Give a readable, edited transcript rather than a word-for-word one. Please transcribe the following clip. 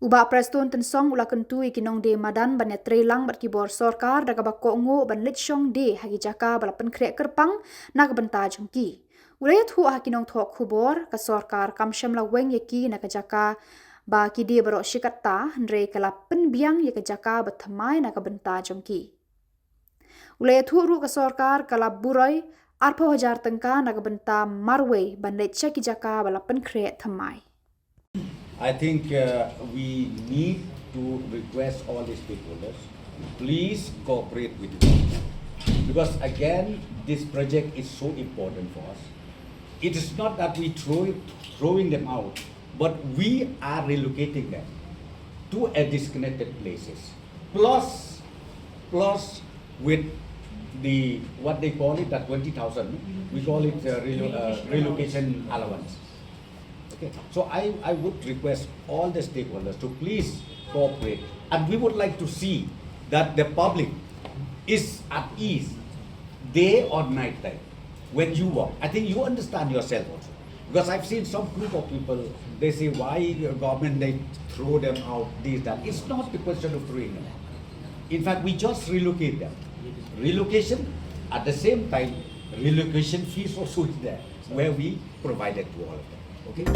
Uba Prestone tensong ula Kyntu iki Nongdie Madan ban trelang bat Khubor sorkar daga bakko ngo ban Leit de hagi Jaka balapan krek kerpang nak benta jungki. Ulayat hu hakinong thok Khubor ka sorkar kamsham la weng yaki nak Jaka ba kidi baro shikatta ndre kala penbiang yaka Jaka Bathymmai nak benta jungki. Ulayat hu ru ka sorkar kala burai arpa hajar tengka nak benta marwe ban Leit ki Jaka balapan krek thamai. I think we need to request all the stakeholders, please cooperate with us. Because again, this project is so important for us. It is not that we throwing them out, but we are relocating them to a disconnected places. Plus with the, what they call it, that 20,000, we call it relocation allowance. Okay. So I would request all the stakeholders to please cooperate, and we would like to see that the public is at ease day or night time when you walk. I think you understand yourself also, because I've seen some group of people, they say why government they throw them out, this, that. It's not the question of throwing them out. In fact, we just relocate them. Relocation, at the same time, relocation fees also is there, where we provided to all of them. Okay.